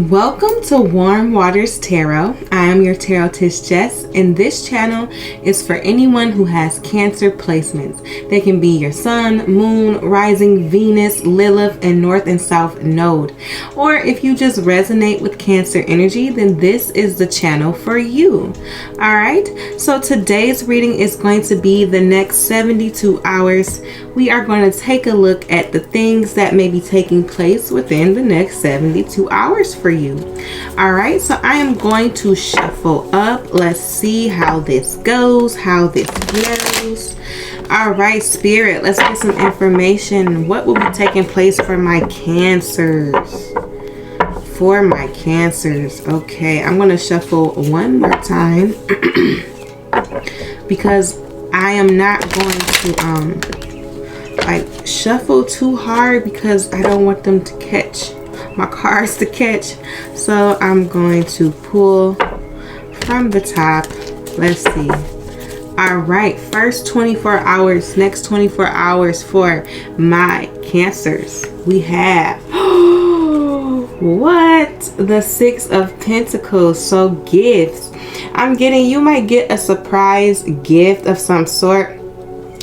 Welcome to Warm Waters Tarot. I am your tarotist Jess, and this channel is for anyone who has Cancer placements. They can be your Sun, Moon, Rising, Venus, Lilith, and North and South Node. Or if you just resonate with Cancer energy, then this is the channel for you. Alright, so today's reading is going to be the next 72 hours. We are going to take a look at the things that may be taking place within the next 72 hours for you. All right, so I am going to shuffle up. Let's see how this goes, All right, Spirit, let's get some information. What will be taking place for my Cancers? Okay, I'm going to shuffle one more time because I am not going to shuffle too hard because I don't want them to catch my cards to catch. So I'm going to pull from the top. Let's see. All right, first 24 hours, next 24 hours for my Cancers. We have what? The Six of Pentacles. So gifts. You might get a surprise gift of some sort.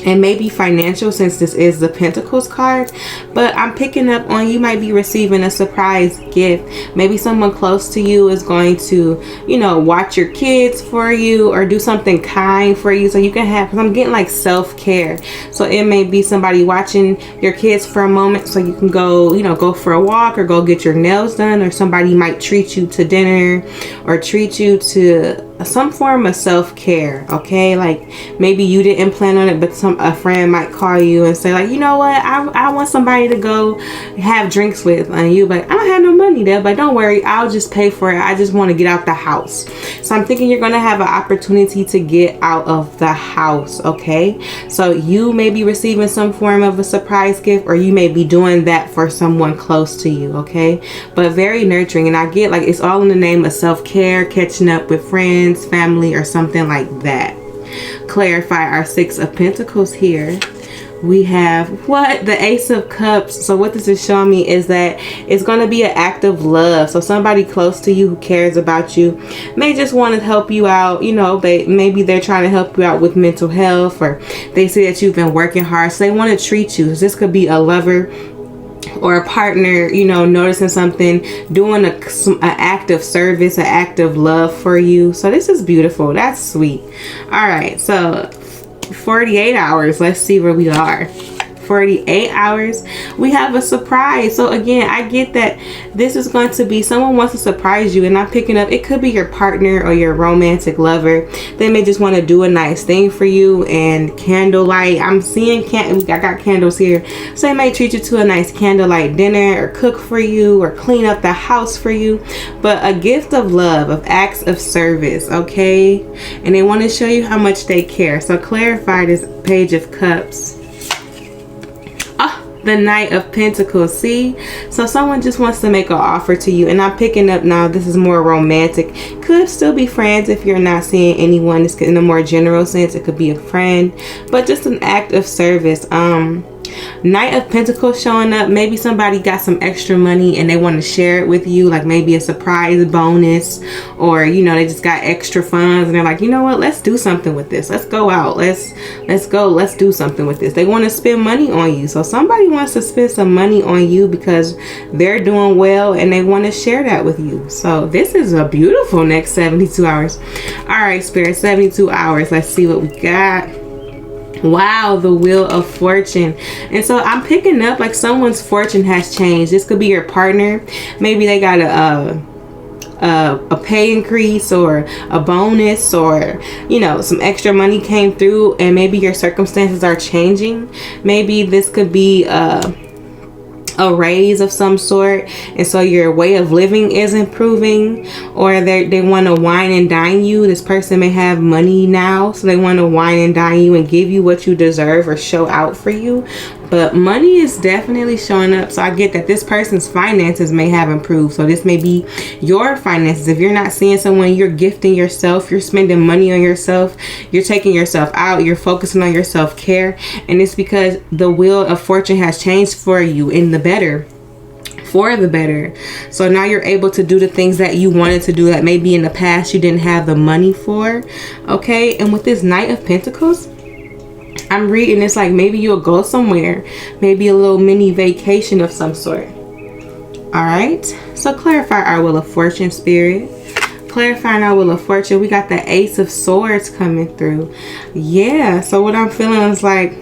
And maybe financial, since this is the Pentacles card. But I'm picking up on you might be receiving a surprise gift. Maybe someone close to you is going to, watch your kids for you or do something kind for you. So you can have, because I'm getting like self-care. So it may be somebody watching your kids for a moment so you can go, go for a walk or go get your nails done. Or somebody might treat you to dinner or treat you to some form of self-care. Okay, like maybe you didn't plan on it, but a friend might call you and say, like, you know what, I want somebody to go have drinks with, and you like, I don't have no money there, but don't worry, I'll just pay for it. I just want to get out the house. So I'm thinking you're going to have an opportunity to get out of the house. Okay, so you may be receiving some form of a surprise gift, or you may be doing that for someone close to you. Okay, but very nurturing. And I get like it's all in the name of self-care, catching up with friends, family, or something like that. Clarify our Six of Pentacles here. We have the Ace of Cups. So what this is showing me is that it's going to be an act of love. So somebody close to you who cares about you may just want to help you out. Maybe they're trying to help you out with mental health, or they see that you've been working hard, so they want to treat you. This could be a lover or a partner, noticing something, doing an act of service, an act of love for you. So this is beautiful. That's sweet. All right, so 48 hours. Let's see where we are. 48 hours, we have a surprise. So again, I get that this is going to be someone wants to surprise you, and I'm picking up it could be your partner or your romantic lover. They may just want to do a nice thing for you, and candlelight. I'm seeing I got candles here, so they may treat you to a nice candlelight dinner, or cook for you, or clean up the house for you. But a gift of love, of acts of service. Okay, and they want to show you how much they care. So clarify this Page of Cups. The Knight of Pentacles. See, so someone just wants to make an offer to you, and I'm picking up now this is more romantic. Could still be friends if you're not seeing anyone. This in a more general sense, it could be a friend, but just an act of service. Knight of Pentacles showing up. Maybe somebody got some extra money and they want to share it with you, like maybe a surprise bonus, or they just got extra funds and they're like, you know what, let's do something with this. Let's go out. Let's do something with this. They want to spend money on you. So somebody wants to spend some money on you because they're doing well and they want to share that with you. So this is a beautiful next 72 hours. All right, Spirit, 72 hours. Let's see what we got. Wow, the Wheel of Fortune. And so I'm picking up like someone's fortune has changed. This could be your partner. Maybe they got a pay increase or a bonus, or some extra money came through, and maybe your circumstances are changing. Maybe this could be a raise of some sort, and so your way of living is improving, or they want to wine and dine you. This person may have money now, so they want to wine and dine you and give you what you deserve or show out for you. But money is definitely showing up. So I get that this person's finances may have improved. So this may be your finances. If you're not seeing someone, you're gifting yourself, you're spending money on yourself, you're taking yourself out, you're focusing on your self-care. And it's because the Wheel of Fortune has changed for you in the better for the better. So now you're able to do the things that you wanted to do that maybe in the past you didn't have the money for. Okay, and with this Knight of Pentacles, I'm reading this like maybe you'll go somewhere, maybe a little mini vacation of some sort. All right, so clarify our Wheel of Fortune, Spirit. Clarifying our Wheel of Fortune, we got the Ace of Swords coming through. Yeah, so what I'm feeling is like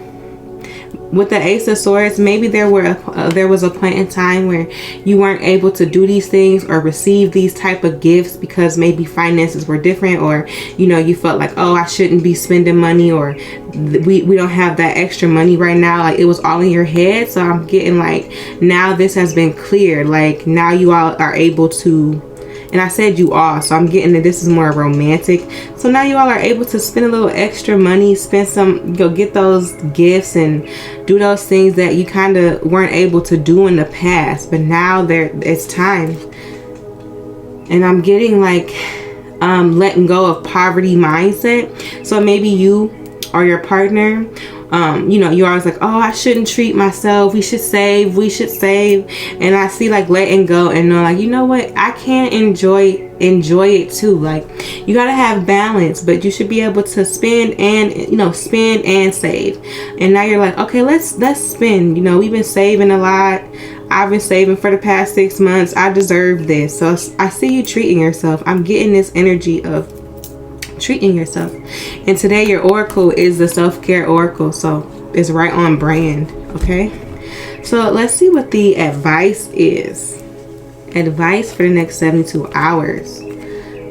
with the Ace of Swords, maybe there was a point in time where you weren't able to do these things or receive these type of gifts because maybe finances were different, or you know, you felt like, oh, I shouldn't be spending money, or we don't have that extra money right now. Like it was all in your head. So I'm getting like now this has been cleared. Like now you all are able to, and I said you all, so I'm getting that this is more romantic. So now you all are able to spend a little extra money, go get those gifts and do those things that you kind of weren't able to do in the past, but now it's time. And I'm getting like letting go of poverty mindset. So maybe you or your partner, you know, you're always like, oh, I shouldn't treat myself, we should save. And I see like letting go and know like, you know what, I can enjoy it too. Like you gotta have balance, but you should be able to spend and save. And now you're like, okay, let's spend. You know, we've been saving a lot. I've been saving for the past 6 months. I deserve this. So I see you treating yourself. I'm getting this energy of treating yourself. And today your oracle is the self-care oracle, so it's right on brand. Okay, so let's see what the advice is. Advice for the next 72 hours.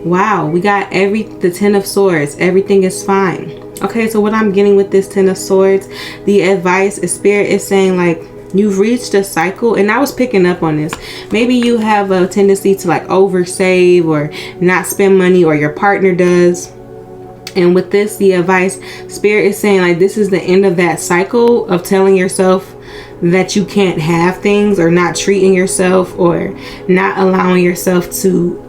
Wow, we got the 10 of Swords. Everything is fine. Okay, so what I'm getting with this 10 of Swords, the advice is Spirit is saying like you've reached a cycle, and I was picking up on this. Maybe you have a tendency to like oversave or not spend money, or your partner does. And with this, the advice, Spirit is saying like this is the end of that cycle of telling yourself that you can't have things, or not treating yourself, or not allowing yourself to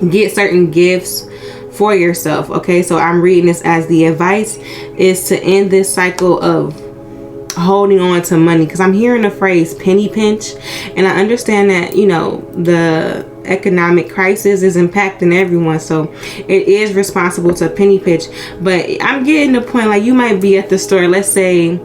get certain gifts for yourself. Okay, so I'm reading this as the advice is to end this cycle of holding on to money, because I'm hearing the phrase penny pinch, and I understand that, you know, the economic crisis is impacting everyone, so it is responsible to penny pinch. But I'm getting the point like you might be at the store, let's say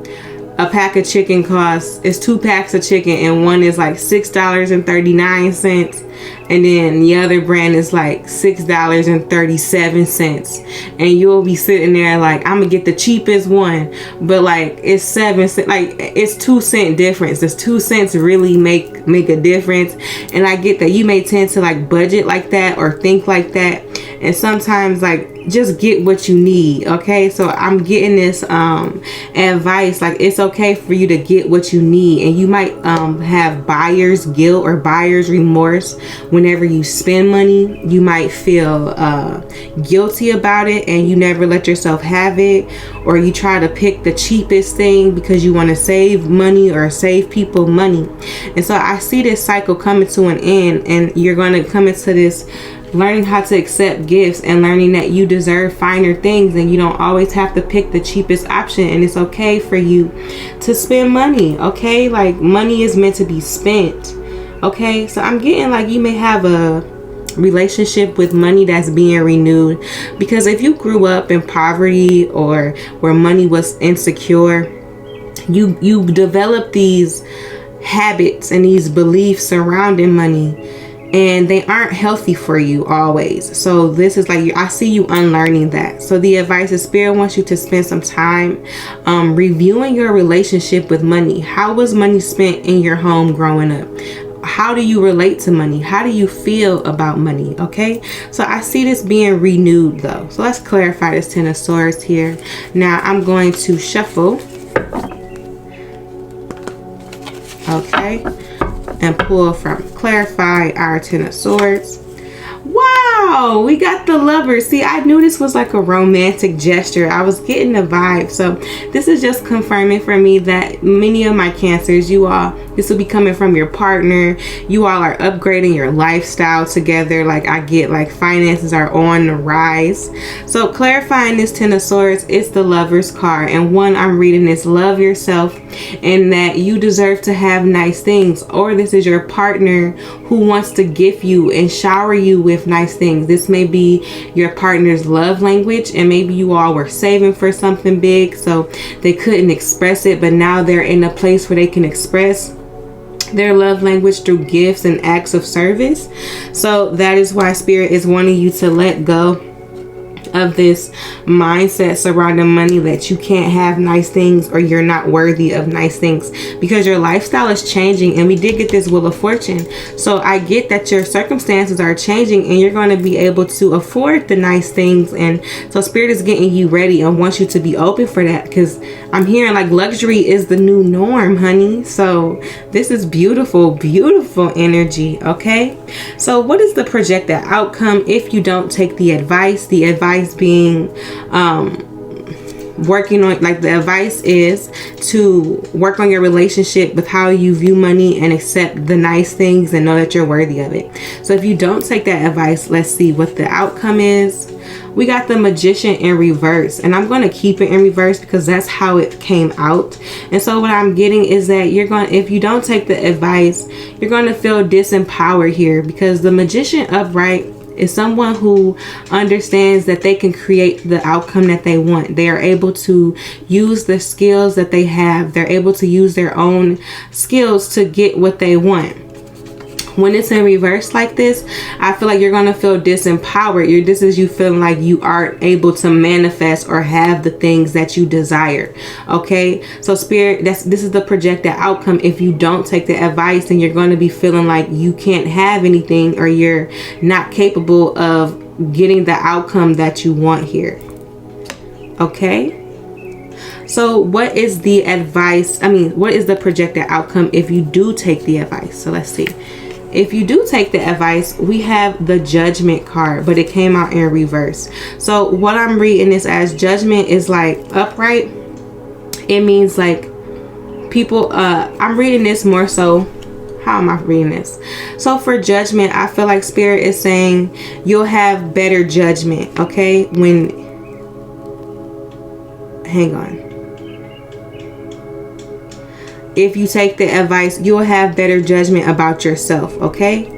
a pack of chicken costs, it's 2 packs of chicken, and one is like $6.39, and then the other brand is like $6.37, and you'll be sitting there like, I'm gonna get the cheapest one, but like it's 7 cents, like it's 2 cent difference. Does 2 cents really make a difference? And I get that you may tend to like budget like that or think like that, and sometimes like just get what you need. Okay, so I'm getting this advice like it's okay for you to get what you need, and you might have buyer's guilt or buyer's remorse whenever you spend money. You might feel guilty about it, and you never let yourself have it, or you try to pick the cheapest thing because you want to save money or save people money. And so I see this cycle coming to an end, and you're going to come into this learning how to accept gifts and learning that you deserve finer things, and you don't always have to pick the cheapest option, and it's okay for you to spend money. Okay, like money is meant to be spent. Okay, so I'm getting like you may have a relationship with money that's being renewed, because if you grew up in poverty or where money was insecure, you develop these habits and these beliefs surrounding money, and they aren't healthy for you always. So this is like, I see you unlearning that. So the advice is Spirit wants you to spend some time reviewing your relationship with money. How was money spent in your home growing up? How do you relate to money? How do you feel about money? Okay, so I see this being renewed though. So let's clarify this 10 of Swords here. Now I'm going to shuffle. Okay, and pull from clarify our 10 of Swords. Wow, we got the Lovers. See, I knew this was like a romantic gesture. I was getting the vibe. So this is just confirming for me that many of my Cancers, you all This will be coming from your partner. You all are upgrading your lifestyle together. Like, I get like finances are on the rise. So clarifying this Ten of Swords, it's the Lover's card. And one I'm reading is love yourself and that you deserve to have nice things. Or this is your partner who wants to gift you and shower you with nice things. This may be your partner's love language, and maybe you all were saving for something big, so they couldn't express it, but now they're in a place where they can express their love language through gifts and acts of service. So that is why Spirit is wanting you to let go of this mindset surrounding money that you can't have nice things or you're not worthy of nice things, because your lifestyle is changing. And we did get this Wheel of Fortune, so I get that your circumstances are changing and you're going to be able to afford the nice things. And so Spirit is getting you ready and wants you to be open for that, because I'm hearing like luxury is the new norm, honey. So this is beautiful, beautiful energy. Okay, so what is the projected outcome if you don't take the advice? The advice being working on, like, the advice is to work on your relationship with how you view money and accept the nice things and know that you're worthy of it. So if you don't take that advice, let's see what the outcome is. We got the Magician in reverse, and I'm going to keep it in reverse because that's how it came out. And so what I'm getting is that if you don't take the advice, you're going to feel disempowered here, because the Magician upright is someone who understands that they can create the outcome that they want. They are able to use the skills that they have. They're able to use their own skills to get what they want. When it's in reverse like this, I feel like you're going to feel disempowered. This is you feeling like you aren't able to manifest or have the things that you desire. Okay, so Spirit, this is the projected outcome. If you don't take the advice, then you're going to be feeling like you can't have anything, or you're not capable of getting the outcome that you want here. Okay, so what is the advice? What is the projected outcome if you do take the advice? So let's see. If you do take the advice, we have the Judgment card, but it came out in reverse. So what I'm reading this as, Judgment is like upright. It means like people, I'm reading this more so, how am I reading this? So for Judgment, I feel like Spirit is saying you'll have better judgment, okay? Hang on. If you take the advice, you'll have better judgment about yourself. Okay,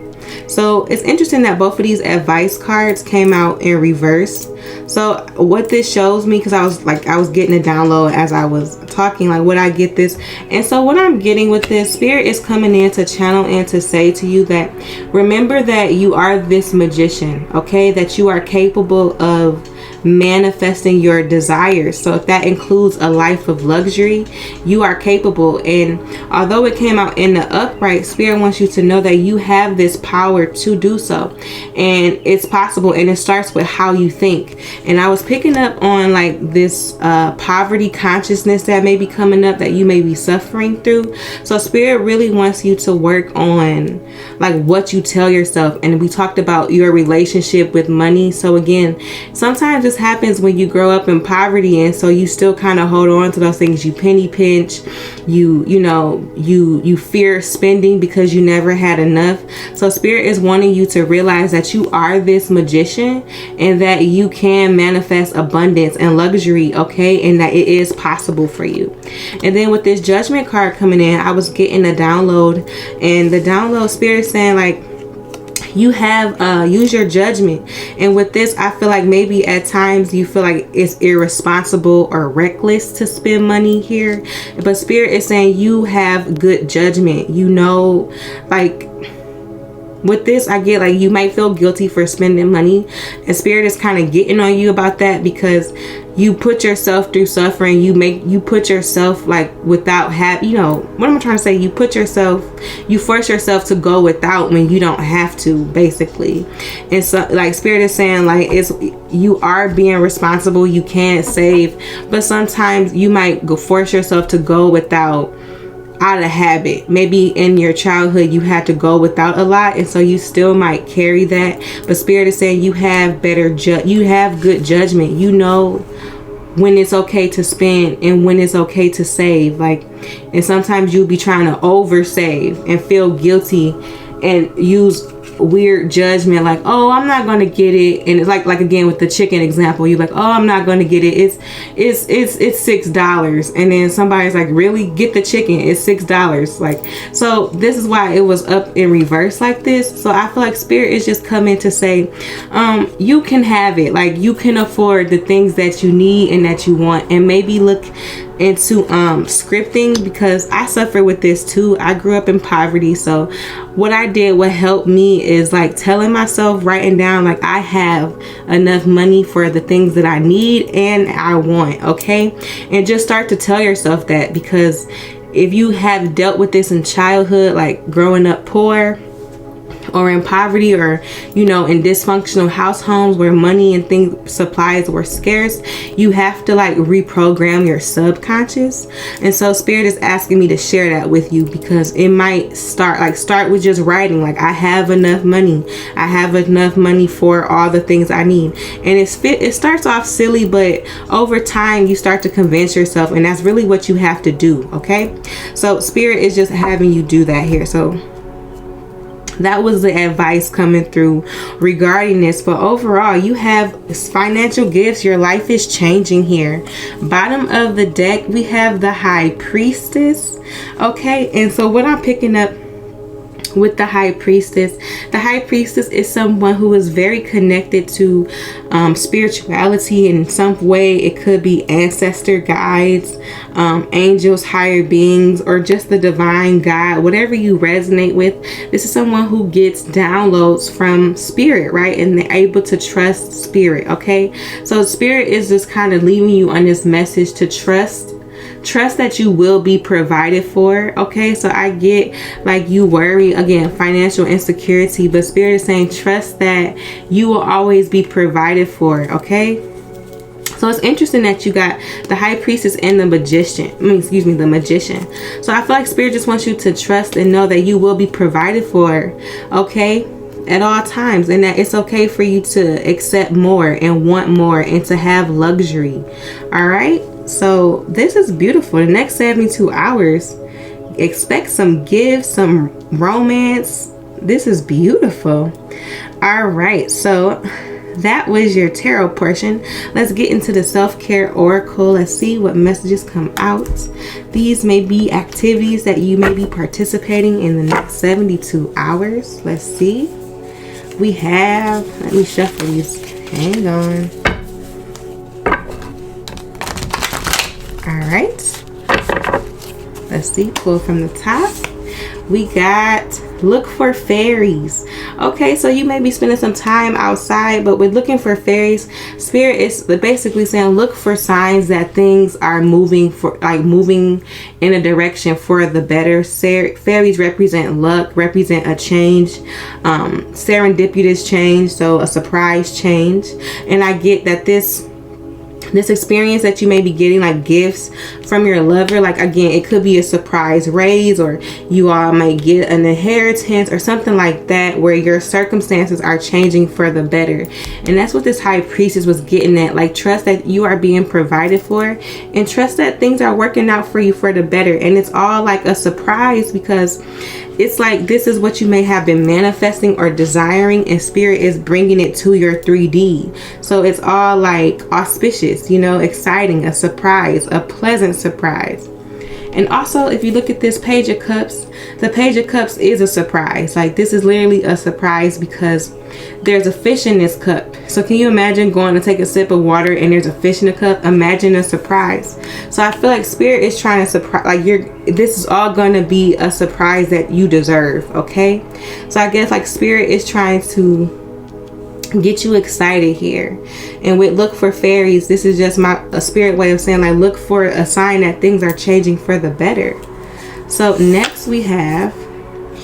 so it's interesting that both of these advice cards came out in reverse. So what this shows me, because I was getting a download as I was talking, like, would I get this? And so what I'm getting with this, Spirit is coming in to channel and to say to you that remember that you are this magician, okay? That you are capable of manifesting your desires. So if that includes a life of luxury, you are capable. And although it came out in the upright, Spirit wants you to know that you have this power to do so, and it's possible. And it starts with how you think. And I was picking up on like this poverty consciousness that may be coming up, that you may be suffering through. So Spirit really wants you to work on like what you tell yourself. And we talked about your relationship with money. So again, sometimes this happens when you grow up in poverty, and so you still kind of hold on to those things. You penny pinch, you fear spending because you never had enough. So Spirit is wanting you to realize that you are this magician and that you can manifest abundance and luxury, okay? And that it is possible for you. And then with this Judgment card coming in, I was getting a download, and the download, Spirit saying like, you have use your judgment. And with this, I feel like maybe at times you feel like it's irresponsible or reckless to spend money here, but Spirit is saying you have good judgment. Like with this, I get like you might feel guilty for spending money, and Spirit is kind of getting on you about that because you put yourself through suffering. You put yourself like without what am I trying to say? You force yourself to go without when you don't have to, basically. And so like Spirit is saying like you are being responsible. You can't save, but sometimes you might force yourself to go without out of habit. Maybe in your childhood you had to go without a lot, and so you still might carry that. But Spirit is saying you have you have good judgment. You know when it's okay to spend and when it's okay to save. Like, and sometimes you'll be trying to over save and feel guilty and use weird judgment, like, oh, I'm not gonna get it. And it's like again with the chicken example, you're like, oh, I'm not gonna get it, it's $6. And then somebody's like, really? Get the chicken, it's $6. Like, so this is why it was up in reverse like this. So I feel like spirit is just coming to say, you can have it. Like, you can afford the things that you need and that you want. And maybe look into scripting, because I suffer with this too. I grew up in poverty, so what I did, what helped me, is like telling myself, writing down, like, I have enough money for the things that I need and I want, okay? And just start to tell yourself that, because if you have dealt with this in childhood, like growing up poor or in poverty, or you know, in dysfunctional house homes where money and things, supplies were scarce, you have to like reprogram your subconscious. And so spirit is asking me to share that with you, because it might start with just writing, like, I have enough money, I have enough money for all the things I need. And it starts off silly, but over time you start to convince yourself, and that's really what you have to do, okay? So spirit is just having you do that here. So that was the advice coming through regarding this. But overall, you have financial gifts. Your life is changing here. Bottom of the deck, we have the High Priestess. Okay, and so what I'm picking up with the High Priestess is someone who is very connected to spirituality in some way. It could be ancestor guides, angels, higher beings, or just the divine God, whatever you resonate with. This is someone who gets downloads from spirit, right? And they're able to trust spirit, okay? So spirit is just kind of leaving you on this message to trust that you will be provided for, okay? So I get, like, you worry, again, financial insecurity, but spirit is saying trust that you will always be provided for, okay? So it's interesting that you got the High Priestess and the Magician. The Magician. So I feel like spirit just wants you to trust and know that you will be provided for, okay, at all times, and that it's okay for you to accept more and want more and to have luxury. All right, so this is beautiful. The next 72 hours, expect some gifts, some romance. This is beautiful. All right, so that was your tarot portion. Let's get into the self-care oracle. Let's see what messages come out. These may be activities that you may be participating in the next 72 hours. Let's see. We have, let me shuffle these. Hang on. All right. Let's see. Pull from the top. We got look for fairies. Okay, so you may be spending some time outside, but with looking for fairies, spirit is basically saying look for signs that things are moving in a direction for the better. Fairies represent luck, represent a change, serendipitous change, so a surprise change. And I get that this experience that you may be getting, like gifts from your lover, like again, it could be a surprise raise, or you all might get an inheritance or something like that, where your circumstances are changing for the better. And that's what this High Priestess was getting at, like trust that you are being provided for, and trust that things are working out for you for the better. And it's all like a surprise, because it's like this is what you may have been manifesting or desiring, and spirit is bringing it to your 3D. So it's all like auspicious, you know, exciting, a surprise, a pleasant surprise. And also, if you look at this Page of Cups, the Page of Cups is a surprise. Like this is literally a surprise, because there's a fish in this cup. So can you imagine going to take a sip of water and there's a fish in the cup? Imagine a surprise. So I feel like spirit is trying to surprise, like this is all going to be a surprise that you deserve, okay? So I guess like spirit is trying to get you excited here. And with look for fairies, this is just a spirit way of saying like look for a sign that things are changing for the better. So next we have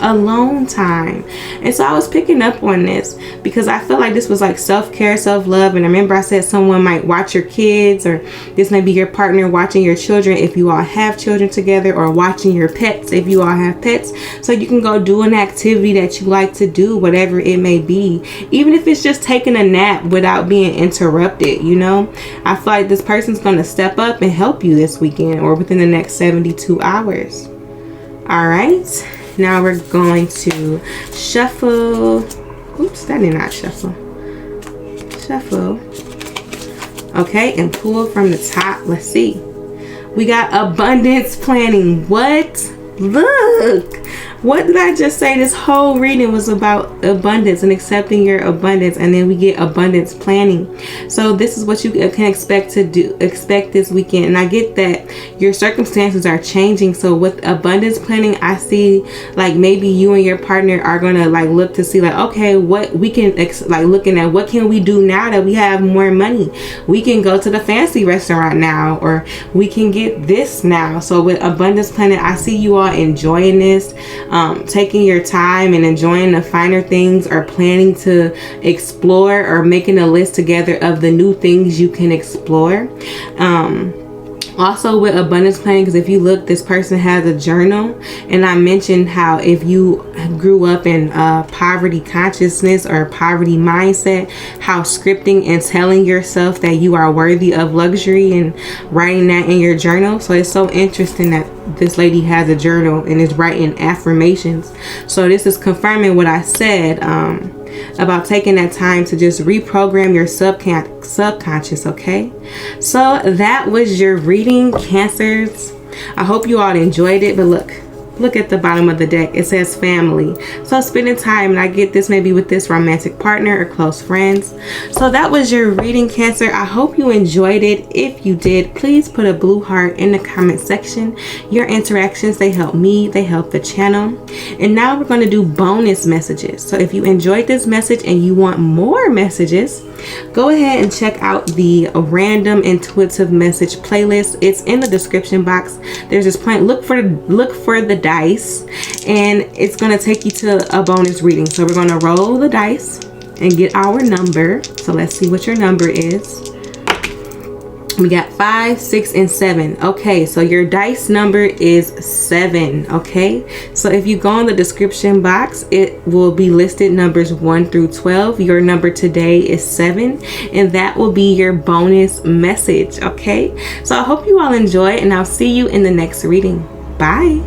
alone time. And so I was picking up on this because I feel like this was like self-care, self-love. And I remember I said someone might watch your kids, or this may be your partner watching your children if you all have children together, or watching your pets if you all have pets. So you can go do an activity that you like to do, whatever it may be, even if it's just taking a nap without being interrupted. You know, I feel like this person's going to step up and help you this weekend or within the next 72 hours. All right, now we're going to shuffle. Oops, that did not shuffle. Shuffle. Okay, and pull from the top. Let's see. We got abundance planning. What? Look, what did I just say? This whole reading was about abundance and accepting your abundance, and then we get abundance planning. So this is what you can expect this weekend. And I get that your circumstances are changing. So with abundance planning, I see like maybe you and your partner are gonna like look to see like, okay, what we can like looking at what can we do now that we have more money. We can go to the fancy restaurant now, or we can get this now. So with abundance planning, I see you all enjoying this, taking your time and enjoying the finer things, or planning to explore, or making a list together of the new things you can explore. Also with abundance planning, because if you look, this person has a journal, and I mentioned how if you grew up in poverty consciousness or poverty mindset, how scripting and telling yourself that you are worthy of luxury and writing that in your journal. So it's so interesting that this lady has a journal and is writing affirmations. So this is confirming what I said about taking that time to just reprogram your subconscious. Okay, so that was your reading, Cancers. I hope you all enjoyed it. But look at the bottom of the deck. It says family. So spending time, and I get this maybe with this romantic partner or close friends. So that was your reading, Cancer. I hope you enjoyed it. If you did, please put a blue heart in the comment section. Your interactions, they help me, they help the channel. And now we're going to do bonus messages. So if you enjoyed this message and you want more messages, go ahead and check out the random intuitive message playlist. It's in the description box. There's this point. Look for the dice, and it's going to take you to a bonus reading. So we're going to roll the dice and get our number. So let's see what your number is. We got 5, 6, and 7. Okay, so your dice number is 7. Okay, so if you go in the description box, it will be listed numbers 1 through 12. Your number today is 7, and that will be your bonus message. Okay, so I hope you all enjoy, and I'll see you in the next reading. Bye.